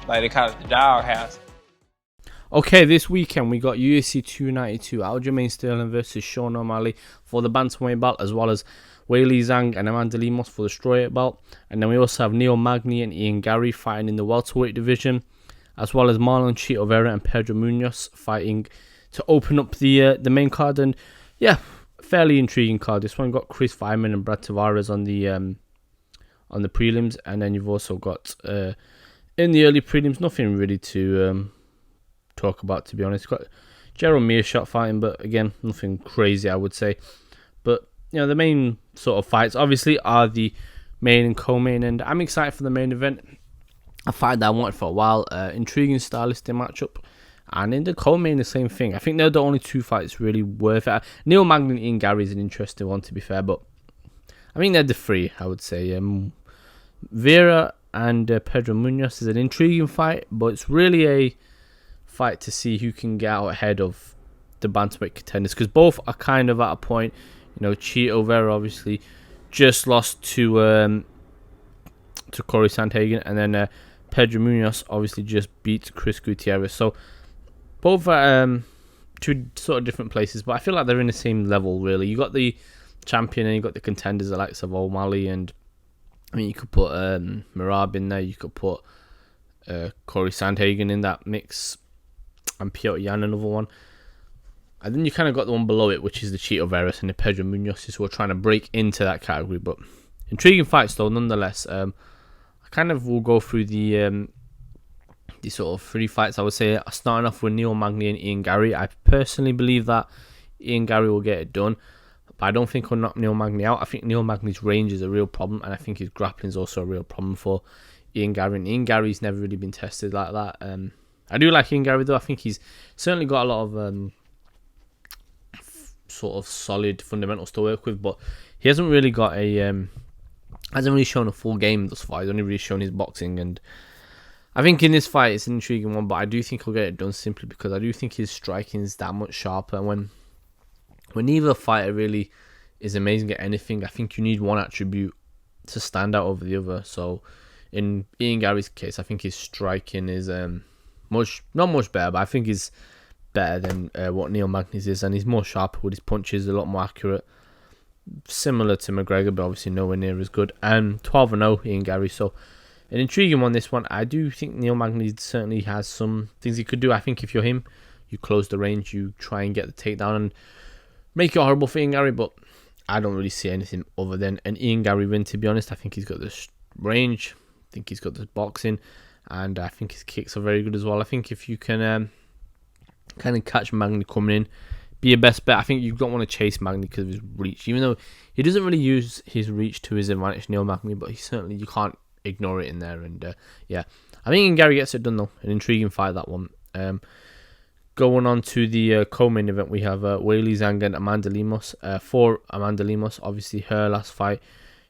Like they call it the doghouse. Okay, this weekend we got UFC 292, Aljamain Sterling versus Sean O'Malley for the bantamweight belt, as well as Weili Zhang and Amanda Lemos for the strawweight belt. And then we also have Neil Magny and Ian Gary fighting in the welterweight division, as well as Marlon Chito Vera and Pedro Munoz fighting to open up the main card. And yeah, fairly intriguing card. This one got Chris Weidman and Brad Tavares on the prelims, and then you've also got in the early prelims nothing really to talk about, to be honest. Got Gerald Mearshot fighting, but again, nothing crazy, I would say. But you know, the main sort of fights obviously are the main and co-main, and I'm excited for the main event. A fight that I wanted for a while, intriguing stylistic matchup, and in the co-main the same thing. I think they're the only two fights really worth it. Neil Magny and Ian Gary is an interesting one, to be fair, but I think they're the three, I would say. Vera and Pedro Munoz is an intriguing fight, but it's really a fight to see who can get out ahead of the bantamweight contenders, because both are kind of at a point. You know, Chito Vera obviously just lost to Corey Sandhagen, and then Pedro Munoz obviously just beat Chris Gutierrez. So both are two sort of different places, but I feel like they're in the same level, really. You got the champion and you got the contenders, the likes of O'Malley, and I mean, you could put Merab in there, you could put Corey Sandhagen in that mix, and Piotr Jan, another one. And then you kind of got the one below it, which is the Chito Veras and the Pedro Munozes, who are trying to break into that category. But intriguing fights, though, nonetheless. I kind of will go through the sort of three fights, I would say, starting off with Neil Magny and Ian Gary. I personally believe that Ian Gary will get it done, but I don't think he'll knock Neil Magny out. I think Neil Magny's range is a real problem, and I think his grappling is also a real problem for Ian Gary. And Ian Gary's never really been tested like that. I do like Ian Gary, though. I think he's certainly got a lot of sort of solid fundamentals to work with, but he hasn't really got hasn't really shown a full game thus far. He's only really shown his boxing, and I think in this fight it's an intriguing one, but I do think he'll get it done simply because I do think his striking is that much sharper. And when neither fighter really is amazing at anything, I think you need one attribute to stand out over the other. So in Ian Gary's case, I think his striking is not much better, but I think he's better than what Neil Magny's is, and he's more sharper with his punches, a lot more accurate, similar to McGregor, but obviously nowhere near as good. And 12-0 Ian Gary, so an intriguing one, this one. I do think Neil Magny certainly has some things he could do. I think if you're him, you close the range, you try and get the takedown and make it horrible for Ian Gary, but I don't really see anything other than an Ian Gary win, to be honest. I think he's got the range, I think he's got the boxing, and I think his kicks are very good as well. I think if you can kind of catch Magny coming in, be your best bet. I think you don't want to chase Magny because of his reach, even though he doesn't really use his reach to his advantage, Neil Magny, but you can't ignore it in there. And yeah, I think Ian Gary gets it done, though. An intriguing fight, that one. Going on to the co-main event, we have Weili Zhang and Amanda Lemos. For Amanda Lemos, obviously her last fight,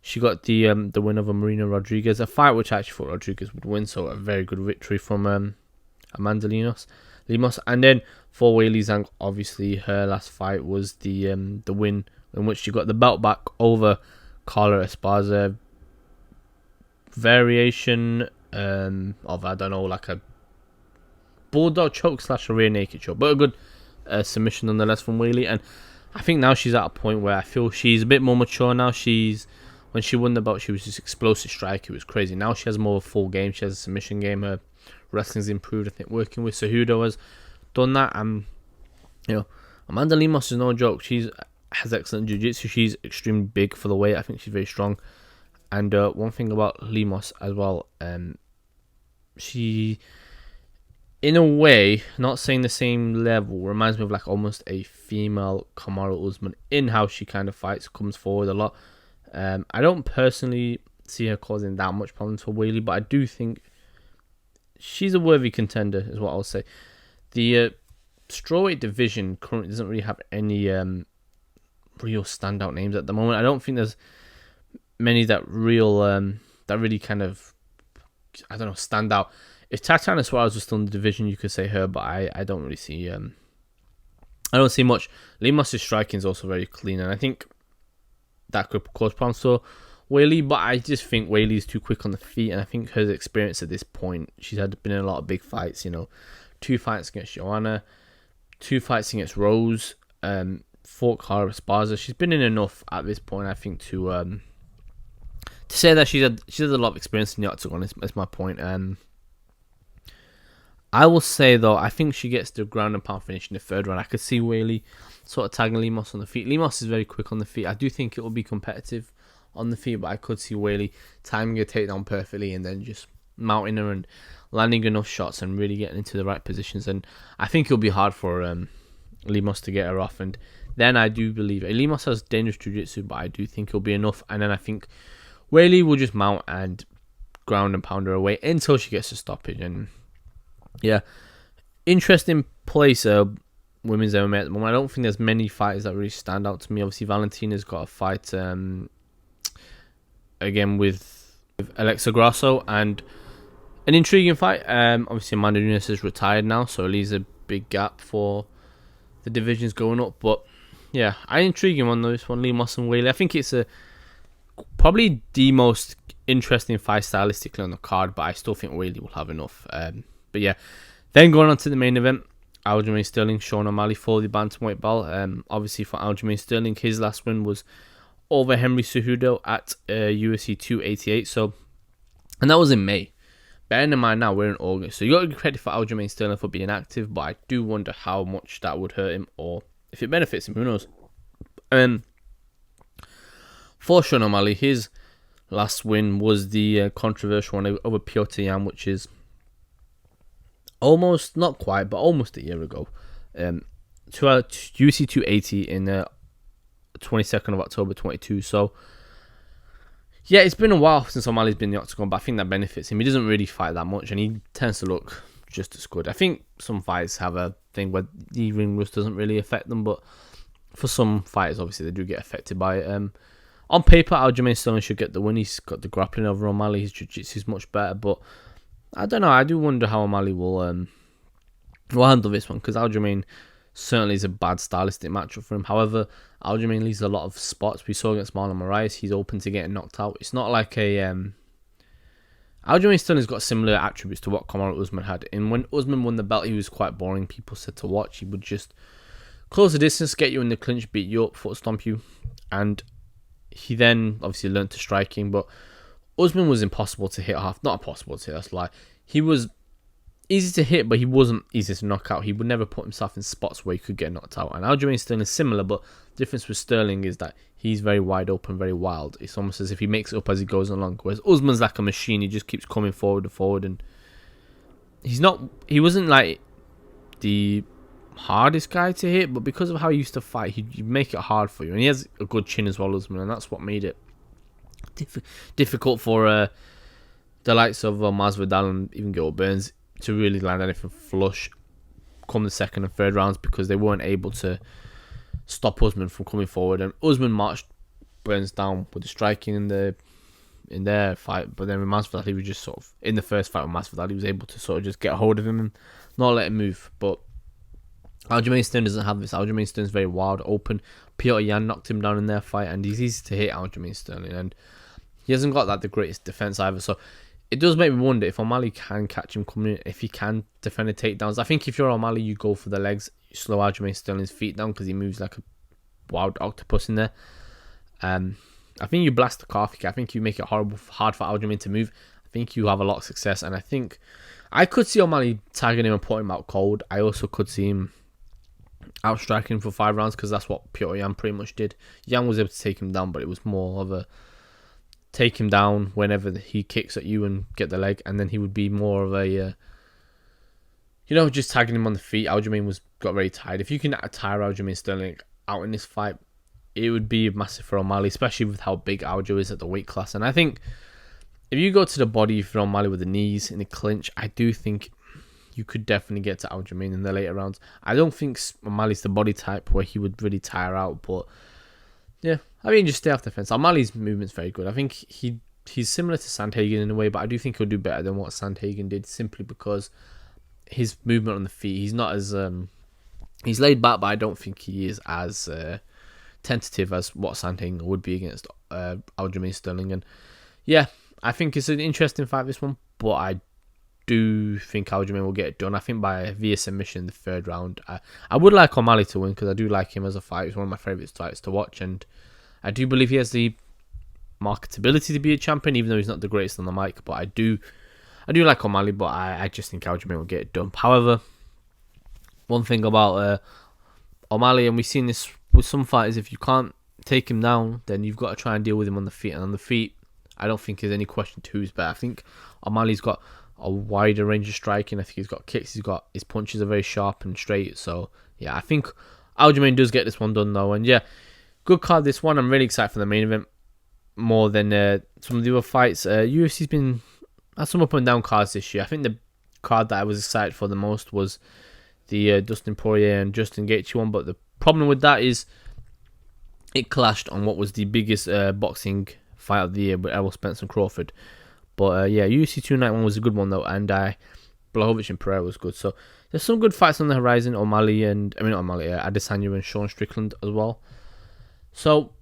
she got the win over Marina Rodriguez, a fight which I actually thought Rodriguez would win, so a very good victory from Amanda Lemos. And then for Weili Zhang, obviously her last fight was the win in which she got the belt back over Carla Esparza. Variation of, I don't know, like a bulldog choke / a rear naked choke, but a good submission nonetheless from Weili. And I think now she's at a point where I feel she's a bit more mature now. When she won the belt, she was just explosive strike. It was crazy. Now she has more of a full game. She has a submission game. Her wrestling's improved. I think working with Cejudo has done that. And Amanda Lemos is no joke. She has excellent jiu-jitsu. She's extremely big for the weight. I think she's very strong. And one thing about Lemos as well, she, in a way, not saying the same level, reminds me of like almost a female Kamaru Usman in how she kind of fights, comes forward a lot. I don't personally see her causing that much problems for Weili, but I do think she's a worthy contender, is what I'll say. The strawweight division currently doesn't really have any real standout names at the moment. I don't think there's many that really kind of, I don't know, stand out. If Tatiana Suarez was still in the division, you could say her, but I don't really see I don't see much. Limos' striking is also very clean, and I think that could cause problems for Weili, but I just think Weili's too quick on the feet, and I think her experience at this point, she's been in a lot of big fights, 2 fights against Joanna, 2 fights against Rose, fought Cara Esparza. She's been in enough at this point, I think, to say that she's had a lot of experience in the octagon. Is my point. I will say, though, I think she gets the ground and pound finish in the 3rd round. I could see Weili sort of tagging Limos on the feet. Limos is very quick on the feet. I do think it will be competitive on the feet, but I could see Weili timing a takedown perfectly and then just mounting her and landing enough shots and really getting into the right positions. And I think it'll be hard for Limos to get her off. And then I do believe Limos has dangerous jiu-jitsu, but I do think it'll be enough. And then I think Weili will just mount and ground and pound her away until she gets a stoppage. And yeah, interesting place women's MMA at the moment. I don't think there's many fighters that really stand out to me. Obviously, Valentina's got a fight again with Alexa Grasso, and an intriguing fight. Obviously, Amanda Nunes is retired now, so it leaves a big gap for the divisions going up. But yeah, I intriguing on this one, Limos and Weili. I think it's probably the most interesting fight stylistically on the card, but I still think Weili will have enough. But yeah, then going on to the main event, Aljamain Sterling, Sean O'Malley for the bantamweight belt. Obviously for Aljamain Sterling, his last win was over Henry Cejudo at UFC 288. And that was in May. Bearing in mind now we're in August, so you got to give credit for Aljamain Sterling for being active, but I do wonder how much that would hurt him, or if it benefits him. Who knows? For Sean O'Malley, his last win was the controversial one over Piotr Jan, which is almost, not quite, but almost a year ago. To UFC 280 in the 22nd of October 22. So yeah, it's been a while since O'Malley's been in the octagon, but I think that benefits him. He doesn't really fight that much, and he tends to look just as good. I think some fights have a thing where the ring rust doesn't really affect them, but for some fighters, obviously, they do get affected by it. On paper, Aljamain Sterling should get the win. He's got the grappling over O'Malley. His jiu-jitsu is much better, but I don't know. I do wonder how O'Malley will handle this one, because Aljamain certainly is a bad stylistic matchup for him. However, Aljamain leaves a lot of spots. We saw against Marlon Moraes, he's open to getting knocked out. It's not like Aljamain Sterling's got similar attributes to what Kamaru Usman had. And when Usman won the belt, he was quite boring. People said to watch. He would just close the distance, get you in the clinch, beat you up, foot stomp you. And he then obviously learned to striking, but Usman was impossible to hit half. Not impossible to hit, that's a lie. He was easy to hit, but he wasn't easy to knock out. He would never put himself in spots where he could get knocked out. And Aljamain Sterling is similar, but the difference with Sterling is that he's very wide open, very wild. It's almost as if he makes it up as he goes along. Whereas Usman's like a machine. He just keeps coming forward and forward. And he wasn't like the hardest guy to hit, but because of how he used to fight, he'd make it hard for you. And he has a good chin as well, Usman, and that's what made it difficult for the likes of Masvidal and even Gilbert Burns to really land anything flush come the 2nd and 3rd rounds, because they weren't able to stop Usman from coming forward. And Usman marched Burns down with the striking in their fight, but then with Masvidal, he was just sort of, in the first fight with Masvidal, he was able to sort of just get a hold of him and not let him move. But Aljamain Sterling doesn't have this. Aljamain Sterling's very wild, open. Piotr Jan knocked him down in their fight, and he's easy to hit, Aljamain Sterling, and he hasn't got the greatest defense either. So it does make me wonder if O'Malley can catch him coming in, if he can defend the takedowns. I think if you're O'Malley, you go for the legs, you slow Aljamain Sterling's feet down, because he moves like a wild octopus in there. I think you blast the calf kick. I think you make it hard for Aljamain to move. I think you have a lot of success, and I think I could see O'Malley tagging him and putting him out cold. I also could see him outstriking him for 5 rounds, because that's what Piotr Jan pretty much did. Jan was able to take him down, but it was more of a take him down whenever he kicks at you and get the leg, and then he would be more of a just tagging him on the feet. Aljamain got very tired. If you can tire Aljamain Sterling out in this fight, it would be massive for O'Malley, especially with how big Aljo is at the weight class. And I think if you go to the body for O'Malley with the knees in the clinch, I do think you could definitely get to Aljamain in the later rounds. I don't think O'Malley's the body type where he would really tire out, but yeah, I mean, just stay off the fence. O'Malley's movement's very good. I think he he's similar to Sandhagen in a way, but I do think he'll do better than what Sandhagen did, simply because his movement on the feet, he's not as he's laid back, but I don't think he is as tentative as what Sandhagen would be against Aljamain Sterling. And yeah, I think it's an interesting fight, this one, but I do think Aljamain will get it done. I think via submission in the third round. I would like O'Malley to win because I do like him as a fighter. He's one of my favourite fights to watch, and I do believe he has the marketability to be a champion, even though he's not the greatest on the mic. But I do like O'Malley, but I just think Aljamain will get it done. However, one thing about O'Malley, and we've seen this with some fighters, if you can't take him down, then you've got to try and deal with him on the feet. And on the feet, I don't think there's any question to who's better. I think O'Malley's got a wider range of striking. I think he's got kicks. His punches are very sharp and straight. So yeah, I think Aljamain does get this one done though. And yeah, good card this one. I'm really excited for the main event more than some of the other fights. UFC's been had some up and down cards this year. I think the card that I was excited for the most was the Dustin Poirier and Justin Gaethje one. But the problem with that is it clashed on what was the biggest boxing fight of the year with Errol Spence and Crawford. But yeah, UFC 291 was a good one though, and Blachowicz and Pereira was good. So there's some good fights on the horizon. Adesanya and Sean Strickland as well. So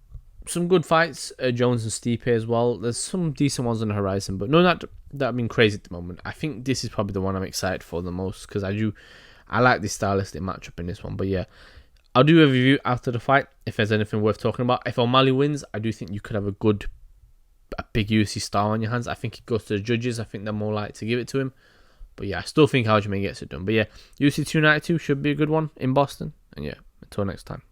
some good fights. Jones and Stipe as well. There's some decent ones on the horizon, but none that have been crazy at the moment. I think this is probably the one I'm excited for the most because I like the stylistic matchup in this one. But yeah, I'll do a review after the fight if there's anything worth talking about. If O'Malley wins, I do think you could have a big UFC star on your hands. I think it goes to the judges. I think they're more likely to give it to him. But yeah, I still think Aljamain gets it done. But yeah, UFC 292 should be a good one in Boston. And yeah, until next time.